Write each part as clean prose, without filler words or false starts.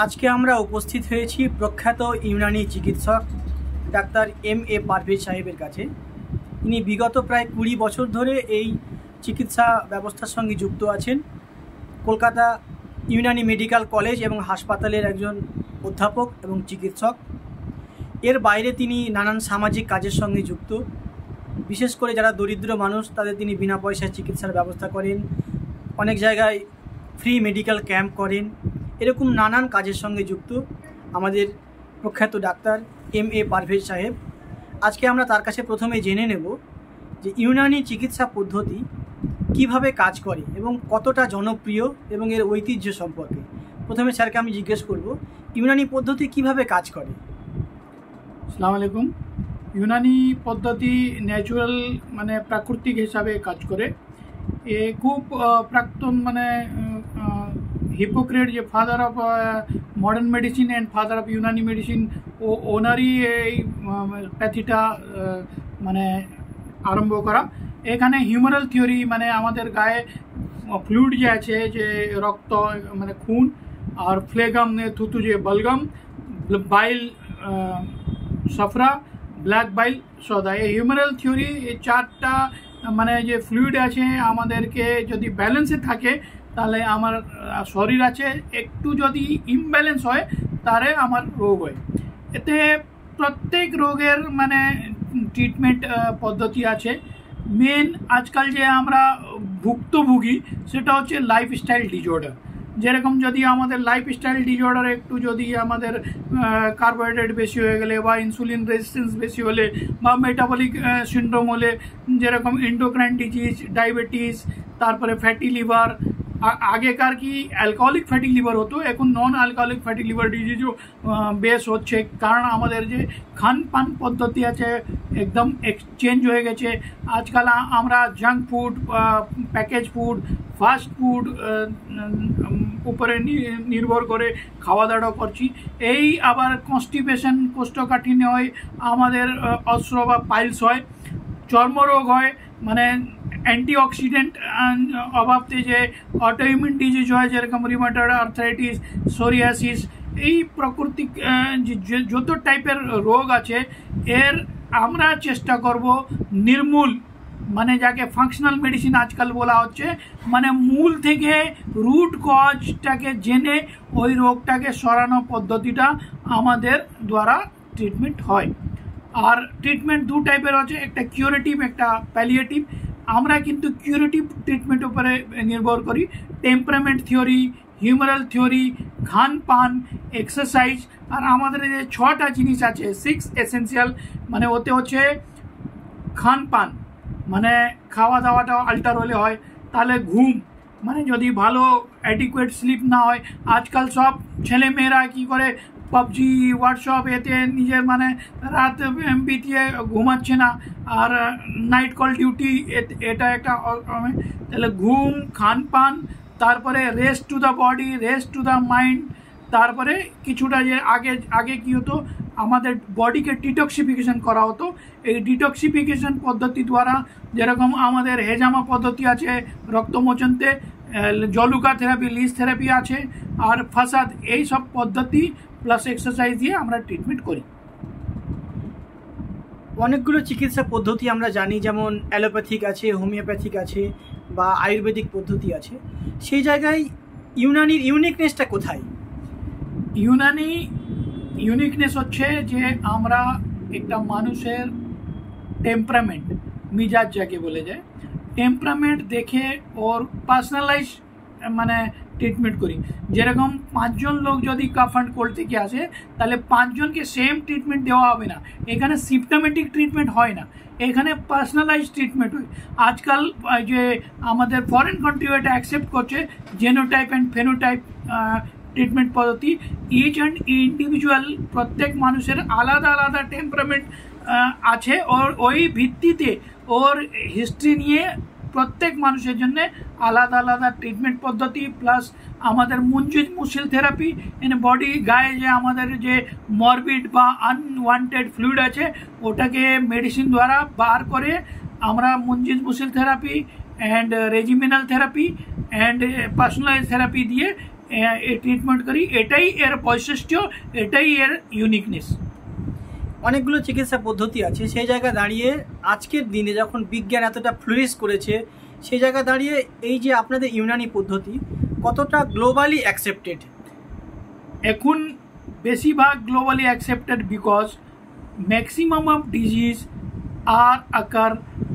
আজকে আমরা উপস্থিত হয়েছি প্রখ্যাত ইউনানি চিকিৎসক ডাক্তার এম.এ. পারভেজ সাহেবের কাছে। ইনি বিগত প্রায় 20 বছর ধরে এই চিকিৎসা ব্যবস্থার সঙ্গে যুক্ত আছেন। কলকাতা ইউনানি মেডিকেল কলেজ এবং হাসপাতালের একজন অধ্যাপক এবং চিকিৎসক। এর বাইরে তিনি নানান সামাজিক কাজের সঙ্গে যুক্ত। বিশেষ করে যারা দরিদ্র মানুষ তাদের তিনি বিনা পয়সায় চিকিৎসার ব্যবস্থা করেন, অনেক জায়গায় ফ্রি মেডিকেল ক্যাম্প করেন। এরকম নানান কাজের সঙ্গে যুক্ত আমাদের প্রখ্যাত ডাক্তার এম.এ. পারভেজ সাহেব। আজকে আমরা তার কাছে প্রথমে জেনে নেব যে ইউনানি চিকিৎসা পদ্ধতি কিভাবে কাজ করে এবং কতটা জনপ্রিয় এবং এর ঐতিহ্য সম্পর্কে। প্রথমে স্যারকে আমি জিজ্ঞেস করব, ইউনানি পদ্ধতি কিভাবে কাজ করে। আসসালামু আলাইকুম। ইউনানি পদ্ধতি ন্যাচুরাল প্রাকৃতিক হিসাবে কাজ করে। এ খুব প্রাক্তন হিপোক্রেট যে father of modern medicine and father of Unani medicine ওনারই এই প্যাথিটা আরম্ভ করা। এখানে হিউমারাল থিওরি আমাদের গায়ে ফ্লুইড যে আছে, যে রক্ত খুন, আর ফ্লেগাম থুতু যে বলগাম, বাইল সফরা, ব্ল্যাক বাইল সদা, এই হিউমারাল থিওরি এই চারটা যে ফ্লুইড আছে আমাদেরকে যদি ব্যালেন্সে থাকে তাহলে আমার শরীর আছে, একটু যদি ইমব্যালেন্স হয় তাহলে আমার রোগ হয়। এতে প্রত্যেক রোগের ট্রিটমেন্ট পদ্ধতি আছে। মেন আজকাল যে আমরা ভুক্তভোগী সেটা হচ্ছে লাইফস্টাইল ডিসঅর্ডার। যেরকম যদি আমাদের লাইফস্টাইল ডিসঅর্ডার একটু যদি আমাদের কার্বোহাইড্রেট বেশি হয়ে গেলে বা ইনসুলিন রেজিস্ট্যান্স বেশি হলে বা মেটাবলিক সিন্ড্রোম হলে, যেরকম এন্ডোক্রাইন ডিজিজ, ডায়াবেটিস, তারপরে ফ্যাটি লিভার। আগেকার কি অ্যালকোহলিক ফ্যাটি লিভার হতো, এখন নন অ্যালকোহলিক ফ্যাটি লিভার ডিজিজও বেশ হচ্ছে, কারণ আমাদের যে খান পান পদ্ধতি আছে একদম চেঞ্জ হয়ে গেছে। আজকাল আমরা junk food, package food, fast food উপরে নির্ভর করে খাওয়া দাওয়া করছি। এই আবার কনস্টিপেশন, কোষ্ঠকাঠিন্য হয়, আমাদের অস্ত্র বা পাইলস হয়, চর্মরোগ হয়, অ্যান্টিঅক্সিডেন্ট অভাবতে যে অটোইমিউন ডিজিজ হয়, যেরকম রিউমাটয়েড আর্থ্রাইটিস, সোরিয়াসিস, এই প্রাকৃতিক যত টাইপের রোগ আছে এর আমরা চেষ্টা করব নির্মূল, যাকে ফাংশনাল মেডিসিন আজকাল বলা হচ্ছে, মূল থেকে রুট কজটাকে জেনে ওই রোগটাকে সরানো পদ্ধতিটা আমাদের দ্বারা ট্রিটমেন্ট হয়। আর ট্রিটমেন্ট দু টাইপের আছে, একটা কিউরেটিভ, একটা প্যালিয়েটিভ। আমরা কিন্তু কিউরেটিভ ট্রিটমেন্ট উপরে নির্ভর করি। টেম্পারামেন্ট থিওরি, হিউমারাল থিওরি, খান পান, এক্সারসাইজ, আর আমাদের যে 6টা জিনিস আছে, 6 এসেন্সিয়াল, ওতে হচ্ছে খান পান, খাওয়া দাওয়াটা আল্টার হলে হয়, তাহলে ঘুম, যদি ভালো অ্যাডিকুয়েট স্লিপ না হয়। আজকাল সব ছেলে মেয়েরা কি করে, পাবজি, হোয়াটসঅ্যাপ, এতে নিজের রাত বিতিয়ে ঘুমাচ্ছে না, আর নাইট কল ডিউটি, এটা একটা। তাহলে ঘুম, খান পান, তারপরে rest to the body, rest to the mind, তারপরে কিছুটা যে আগে কি হতো, আমাদের বডিকে ডিটক্সিফিকেশন করা হতো। এই ডিটক্সিফিকেশন পদ্ধতি দ্বারা, যেরকম আমাদের হেজামা পদ্ধতি আছে রক্তমোচনতে, জলুকা থেরাপি, লিজ থেরাপি আছে, আর ফাসাদ, এই সব পদ্ধতি প্লাস এক্সারসাইজ দিয়ে আমরা ট্রিটমেন্ট করি। অনেকগুলো চিকিৎসা পদ্ধতি আমরা জানি, যেমন অ্যালোপ্যাথিক আছে, হোমিওপ্যাথিক আছে, বা আয়ুর্বেদিক পদ্ধতি আছে। সেই জায়গায় ইউনানির ইউনিকনেসটা কোথায়? ইউনানি ইউনিকনেস হচ্ছে যে আমরা একটা মানুষের টেম্পারামেন্ট, মিজাজ যাকে বলে যায়, টেম্পারামেন্ট দেখে ওর পার্সোনালাইজ ট্রিটমেন্ট করি। যেরকম 5 জন লোক যদি কাফ অ্যান্ড কোল্ড থেকে আসে, তাহলে 5 জনকে সেম ট্রিটমেন্ট দেওয়া হবে না। এখানে সিম্পটোমেটিক ট্রিটমেন্ট হয় না, এখানে পার্সোনালাইজ ট্রিটমেন্ট হয়। আজকাল যে আমাদের ফরেন কান্ট্রি এটা অ্যাকসেপ্ট করছে, জেনোটাইপ অ্যান্ড ফেনোটাইপ ট্রিটমেন্ট পদ্ধতি। ইচ অ্যান্ড ইন্ডিভিজুয়াল, প্রত্যেক মানুষের আলাদা আলাদা টেম্পারামেন্ট আছে, ওর ওই ভিত্তিতে ওর হিস্ট্রি নিয়ে প্রত্যেক মানুষের জন্য আলাদা আলাদা ট্রিটমেন্ট পদ্ধতি, প্লাস আমাদের মুঞ্জিজ মুসিল থেরাপি, বডি গায়ে যে আমাদের যে মরবিড বা আনওয়ান্টেড ফ্লুইড আছে ওটাকে মেডিসিন দ্বারা বার করে আমরা মুঞ্জিজ মুসিল therapy and regimenal therapy and personalize therapy দিয়ে ট্রিটমেন্ট করি। এটাই এর বৈশিষ্ট্য, এটাই এর ইউনিকনেস। অনেকগুলো চিকিৎসা পদ্ধতি আছে, সেই জায়গায় দাঁড়িয়ে আজকের দিনে যখন বিজ্ঞান এতটা ফ্লোরিশ করেছে, সেই জায়গায় দাঁড়িয়ে এই যে আপনাদের ইউনানি পদ্ধতি কতটা গ্লোবালি অ্যাকসেপ্টেড? এখন বেশিরভাগ globally accepted because maximum of disease আর আকার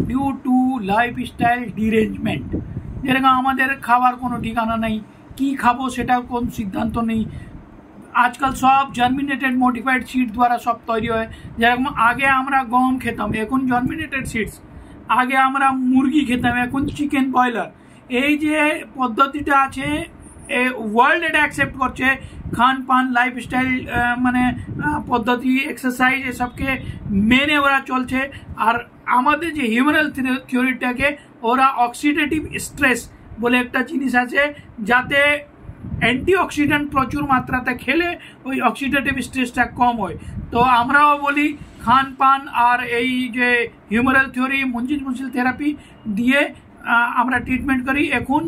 ডিউ টু লাইফস্টাইল ডিরেঞ্জমেন্ট। যেরকম আমাদের খাবার কোনো ঠিকানা নেই, কি খাবো সেটা কোন সিদ্ধান্ত নেই। আজকাল সব জার্মিনেটেড মডিফাইড সিড দ্বারা সব তৈরি হয়। যেরকম আগে আমরা গম খেতাম, এখন জার্মিনেটেড সিডস। আগে আমরা মুরগি খেতাম, এখন চিকেন ব্রয়লার। এই যে পদ্ধতিটা আছে ওয়ার্ল্ড এটা অ্যাকসেপ্ট করছে। খান পান লাইফস্টাইল মানে পদ্ধতি, এক্সারসাইজ এসবকে মেনে ওরা চলছে। আর আমাদের যে হিউম্যানাল থিওরিটাকে ওরা অক্সিডেটিভ স্ট্রেস বলে একটা জিনিস আছে, যাতে অ্যান্টিঅক্সিডেন্ট প্রচুর মাত্রাতে খেলে ওই অক্সিডেটিভ স্ট্রেসটা কম হয়। তো আমরাও বলি খান পান আর এই যে হিউম্যানাল থিওরি, মুনজিল থেরাপি দিয়ে আমরা ট্রিটমেন্ট করি। এখন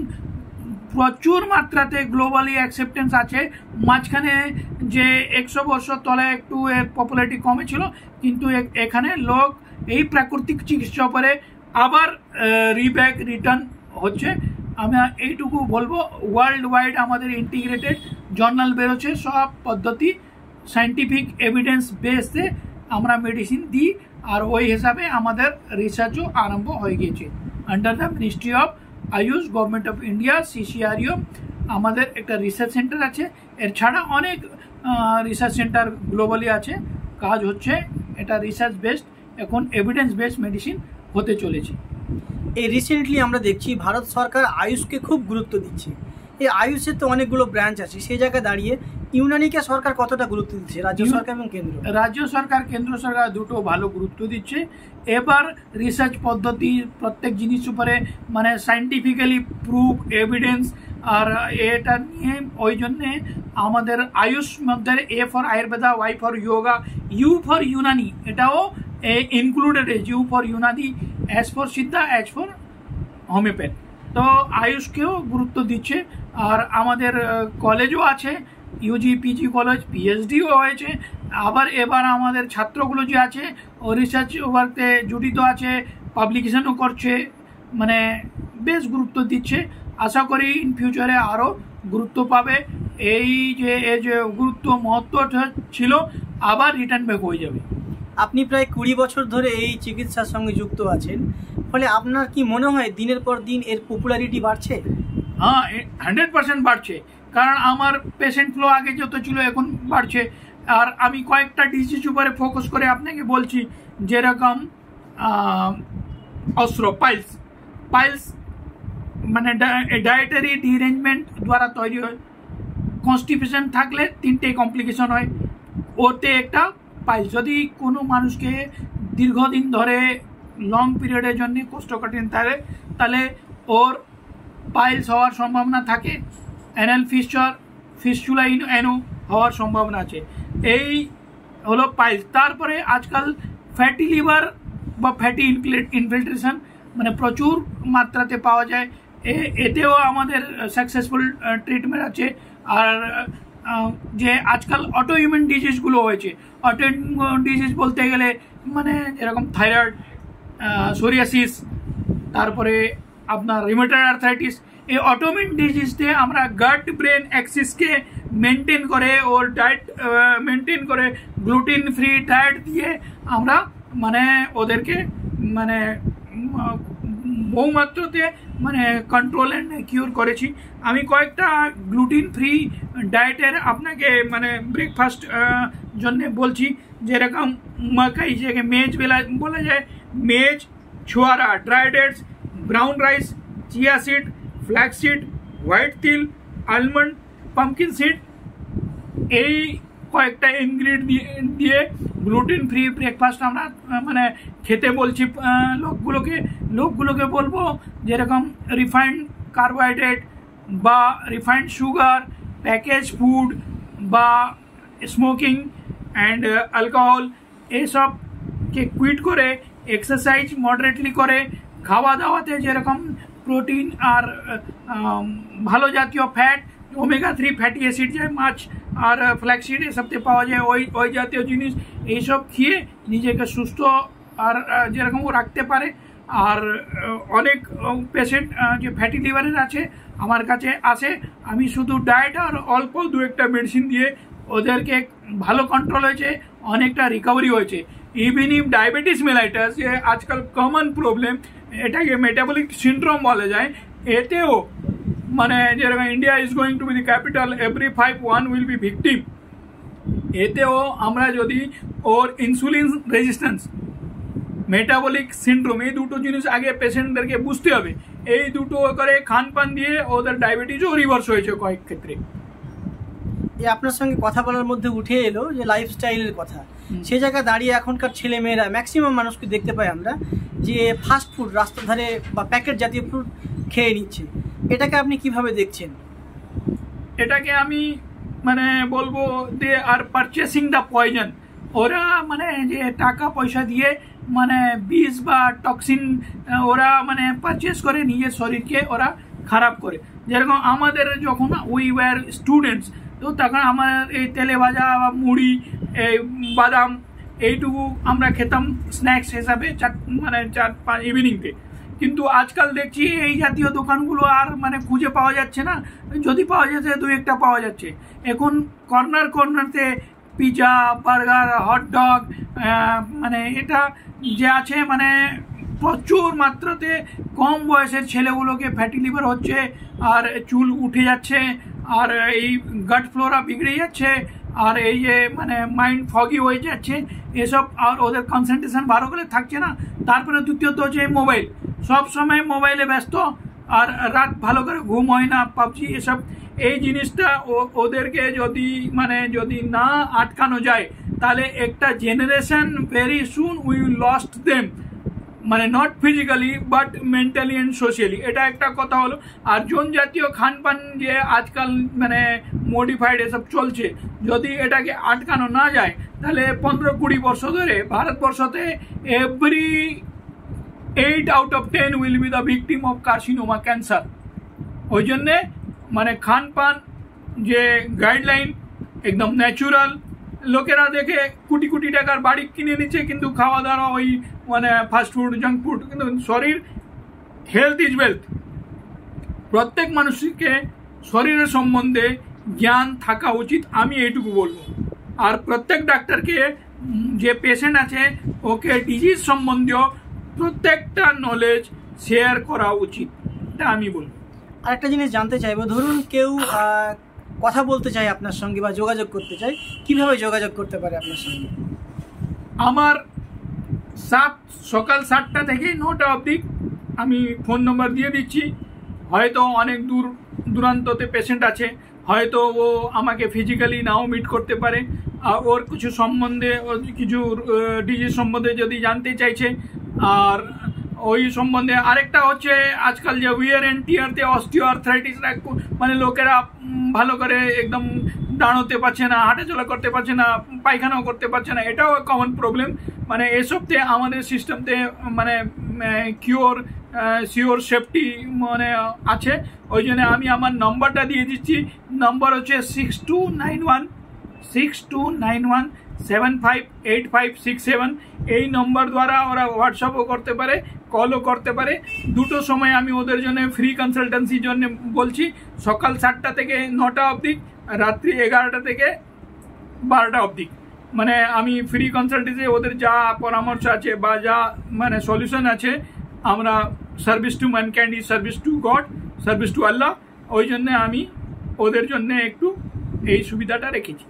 প্রচুর মাত্রাতে গ্লোবালি অ্যাকসেপ্টেন্স আছে। মাঝখানে যে 100 বছর তলে একটু এর পপুলারিটি কমেছিল, কিন্তু এখানে লোক এই প্রাকৃতিক চিকিৎসা উপরে আবার রিটার্ন হচ্ছে। আমি এইটুকু বলবো, ওয়ার্ল্ড ওয়াইড আমাদের ইন্টিগ্রেটেড জার্নাল বেরোচ্ছে, সব পদ্ধতি সাইন্টিফিক এভিডেন্স বেসে আমরা মেডিসিন দিই। আর ওই হিসাবে আমাদের রিসার্চও আরম্ভ হয়ে গিয়েছে under the ministry of Ayush, government of India, CCRO। আমাদের একটা রিসার্চ সেন্টার আছে। এর ছাড়া অনেক রিসার্চ সেন্টার গ্লোবালি আছে, কাজ হচ্ছে। এটা রিসার্চ বেসড, এখন এভিডেন্স বেসড মেডিসিন হতে চলেছে। এই রিসেন্টলি আমরা দেখছি ভারত সরকার আয়ুষকে খুব গুরুত্ব দিচ্ছে। এই আয়ুষের তো অনেকগুলো ব্রাঞ্চ আছে, সেই জায়গায় দাঁড়িয়ে ইউনানিকে সরকার কতটা গুরুত্ব দিচ্ছে, রাজ্য সরকার এবং কেন্দ্র? রাজ্য সরকার, কেন্দ্র সরকার দুটো ভালো গুরুত্ব দিচ্ছে। এবার রিসার্চ পদ্ধতি প্রত্যেক জিনিস উপরে মানে সাইন্টিফিক্যালি প্রুফ এভিডেন্স, আর এটা নিয়ে ওই জন্যে আমাদের আয়ুষ মধ্যে A for Ayurveda, Y for yoga, U for Unani, এটাও included. U for Unani, S for Siddha, H for homeopath. তো আয়ুষকেও গুরুত্ব দিচ্ছে। আর আমাদের কলেজও আছে, UG PG কলেজ, PhDও হয়েছে। আবার এবার আমাদের ছাত্রগুলো যে আছে ও রিসার্চ ওয়ার্কে জড়িত আছে, পাবলিকেশনও করছে, মানে বেশ গুরুত্ব দিচ্ছে। আশা করি ইন ফিউচারে আরও গুরুত্ব পাবে। এই যে গুরুত্ব মহত্বটা ছিল আবার রিটার্ন ব্যাক হয়ে যাবে। আপনি প্রায় 20 বছর ধরে এই চিকিৎসার সঙ্গে যুক্ত আছেন, ফলে আপনার কি মনে হয় দিনের পর দিন এর পপুলারিটি বাড়ছে? হ্যাঁ, 100% বাড়ছে। কারণ আমার পেশেন্ট ফ্লো আগে যত ছিল এখন বাড়ছে। আর আমি কয়েকটা ডিজিজ উপরে ফোকাস করে আপনাকে বলছি, যেরকম অস্ত্র পাইলস মানে ডায়েটারি ডিরেঞ্জমেন্ট দ্বারা তৈরি হয়। কনস্টিপেশন থাকলে 3টে কমপ্লিকেশন হয়, ওতে একটা পাইলস। যদি কোনো মানুষকে দীর্ঘদিন ধরে লং পিরিয়ডের জন্য কোষ্ঠকাঠিন্য থাকে, তাহলে ওর পাইলস হওয়ার সম্ভাবনা থাকে। অ্যানাল ফিস্চুলা অ্যানো হওয়ার সম্ভাবনা আছে। এই হলো পাইলস। তারপরে আজকাল ফ্যাটি লিভার বা ফ্যাটি ইনফিল্ট্রেশন মানে প্রচুর মাত্রাতে পাওয়া যায়, এতেও আমাদের সাকসেসফুল ট্রিটমেন্ট আছে। আর যে আজকাল অটোইমিউন ডিজিজগুলো হয়েছে, অটোইমিউন ডিজিজ বলতে গেলে মানে যেরকম থাইরয়েড, সোরিয়াসিস, তারপরে আপনার রিউমেটয়েড আর্থ্রাইটিস, এই অটোইমিউন ডিজিজতে আমরা গাট ব্রেন অ্যাক্সিসকে মেনটেন করে, ওর ডায়েট মেনটেন করে, গ্লুটিন ফ্রি ডায়েট দিয়ে আমরা মানে ওদেরকে মানে বহুমাত্রাতে মানে কন্ট্রোল অ্যান্ড কিউর করেছি। আমি কয়েকটা গ্লুটিন ফ্রি ডায়েটের আপনাকে মানে ব্রেকফাস্ট জন্য বলছি, যেরকম মাকাই, যেটাকে মেজ বলা যায়, মেজ, ছোয়ারা, dry dates, brown rice, chia seed, flax seed, white তিল, আলমন্ড, পাম্পকিন সিড, এই কয়েকটা ইনগ্রিডিয়েন্ট দিয়ে গ্লুটেন ফ্রি ব্রেকফাস্ট আমরা মানে খেতে বলছি লোকগুলোকে বলবো। যেরকম রিফাইন্ড কার্বোহাইড্রেট বা রিফাইন্ড সুগার, প্যাকেজ ফুড বা স্মোকিং অ্যান্ড অ্যালকোহল, এইসবকে কুইট করে এক্সারসাইজ মডারেটলি করে, খাওয়া দাওয়াতে যেরকম প্রোটিন আর ভালো জাতীয় ফ্যাট ওমেগা-3 ফ্যাটি অ্যাসিড যায় মাছ আর ফ্ল্যাক্সিড এসবতে পাওয়া যায়, ওই জাতীয় জিনিস এইসব খেয়ে নিজেকে সুস্থ আর যেরকম রাখতে পারে। আর অনেক পেশেন্ট যে ফ্যাটি লিভারের আছে আমার কাছে আসে, আমি শুধু ডায়েট আর অল্প 2-1টা মেডিসিন দিয়ে ওদেরকে ভালো কন্ট্রোল হয়েছে, অনেকটা রিকভারি হয়েছে। ইভিন ইফ ডায়াবেটিস মেলাইটাস যে আজকাল কমন প্রবলেম, এটাকে মেটাবলিক সিন্ড্রোম বলা যায়, এতেও মানে যেরকম India is going to be the capital, every 5 1 will be victim. এতেও আমরা যদি ওর ইনসুলিন রেজিস্ট্যান্স, মেটাবলিক সিন্ড্রোম, এই দুটো জিনিস আগে পেশেন্টদেরকে বুঝতে হবে। এই দুটো করে খান পান দিয়ে ওদের ডায়াবেটিসও রিভার্স হয়েছে কয়েক ক্ষেত্রে। আপনার সঙ্গে কথা বলার মধ্যে উঠে এলো যে লাইফস্টাইলের কথা। সে জায়গায় দাঁড়িয়ে এখনকার ছেলে মেয়েরা ম্যাক্সিমাম মানুষকে দেখতে পাই আমরা যে ফাস্ট ফুড, রাস্তার ধারে বা প্যাকেট জাতীয় ফুড খেয়ে নিচ্ছে। এটাকে আপনি কিভাবে দেখছেন? এটাকে আমি মানে বলবো দে আর পারচেসিং দ্য পয়জন। ওরা মানে যে টাকা পয়সা দিয়ে মানে বিষ বা টক্সিন ওরা মানে পারচেস করে নিজের শরীরকে ওরা খারাপ করে। যেরকম আমাদের যখন উই ওয়ার স্টুডেন্টস, তো তখন আমার এই তেলে ভাজা বা মুড়ি, এই বাদাম, এইটুকু আমরা খেতাম স্ন্যাক্স হিসাবে মানে 4-5 ইভিনিংতে। কিন্তু আজকাল দেখছি এই জাতীয় দোকানগুলো আর মানে খুঁজে পাওয়া যাচ্ছে না, যদি পাওয়া যাচ্ছে 2-1টা পাওয়া যাচ্ছে। এখন কর্নারতে পিৎজা, বার্গার, হটডগ, মানে এটা যে আছে মানে প্রচুর মাত্রাতে কম বয়সের ছেলেগুলোকে ফ্যাটি লিভার হচ্ছে, আর চুল উঠে যাচ্ছে, আর এই গাট ফ্লোরা বিগড়ে যাচ্ছে, আর এই যে মানে মাইন্ড ফগি হয়ে যাচ্ছে এসব, আর ওদের কনসেন্ট্রেশন ভালো করে থাকছে না। তারপরে দ্বিতীয়ত হচ্ছে মোবাইল, সব সময় মোবাইলে ব্যস্ত, আর রাত ভালো করে ঘুম হয় না, পাবজি এসব। এই জিনিসটা ওদেরকে যদি না আটকানো যায় তাহলে একটা generation very soon will lost them, মানে not physically but mentally and socially. এটা একটা কথা হলো। আর জন জাতীয় খান পান যে আজকাল মানে মডিফাইড এসব চলছে, যদি এটাকে আটকানো না যায় তাহলে 15-20 বছর ধরে ভারতবর্ষতে every 8 out of 10 will be the victim of carcinoma, cancer. ওই জন্যে মানে খান পান যে গাইডলাইন একদম ন্যাচুরাল। লোকেরা দেখে কোটি টাকার বাড়ি কিনে নিচ্ছে, কিন্তু খাওয়া দাওয়া ওই মানে ফাস্ট ফুড, জাঙ্ক ফুড। কিন্তু শরীর, হেলথ ইজ ওয়েলথ। প্রত্যেক মানুষকে শরীরের সম্বন্ধে জ্ঞান থাকা উচিত, আমি এইটুকু বলবো। আর প্রত্যেক ডাক্তারকে যে পেশেন্ট আছে ওকে ডিজিজ সম্বন্ধীয় প্রত্যেকটা নলেজ শেয়ার করা উচিত, এটা আমি বলবো। আরেকটা জিনিস জানতে চাইবো, ধরুন কেউ কথা বলতে চাই আপনার সঙ্গে বা যোগাযোগ করতে চাই, কিভাবে যোগাযোগ করতে পারে আপনার সঙ্গে? আমার সকাল 7টা থেকে 9টা অবধি আমি ফোন নম্বর দিয়ে দিচ্ছি। হয়তো অনেক দূরান্ততে পেশেন্ট আছে, হয়তো ও আমাকে ফিজিক্যালি নাও মিট করতে পারে, ওর কিছু সম্বন্ধে, কিছু ডিজিজ সম্বন্ধে যদি জানতে চাইছে। আর ওই সম্বন্ধে আরেকটা হচ্ছে আজকাল যে উইয়ার অ্যান্ড টিয়ারতে অস্টিও আর্থ্রাইটিস, মানে লোকেরা ভালো করে একদম দাঁড়াতে পারছে না, হাঁটাচলা করতে পারছে না, পায়খানাও করতে পারছে না, এটাও কমন প্রবলেম। মানে এসবতে আমাদের সিস্টেমতে মানে শিওর সেফটি মানে আছে। ওই জন্য আমি আমার নম্বরটা দিয়ে দিচ্ছি। নম্বর হচ্ছে 6291-758567। এই নম্বর দ্বারা ওরা হোয়াটসঅ্যাপও করতে পারে, কলও করতে পারে। দুটো সময় আমি ওদের জন্য ফ্রি কনসালটেন্সির জন্য বলছি, সকাল 7টা থেকে 9টা অবধি, রাত্রি 11টা থেকে 12টা অবধি। মানে আমি ফ্রি কনসালটেন্সি ওদের যা পরামর্শ আছে বা যা মানে সলিউশন আছে, আমরা service to mankind is service to god, service to Allah. ওই জন্য আমি ওদের জন্য একটু এই সুবিধাটা রেখেছি।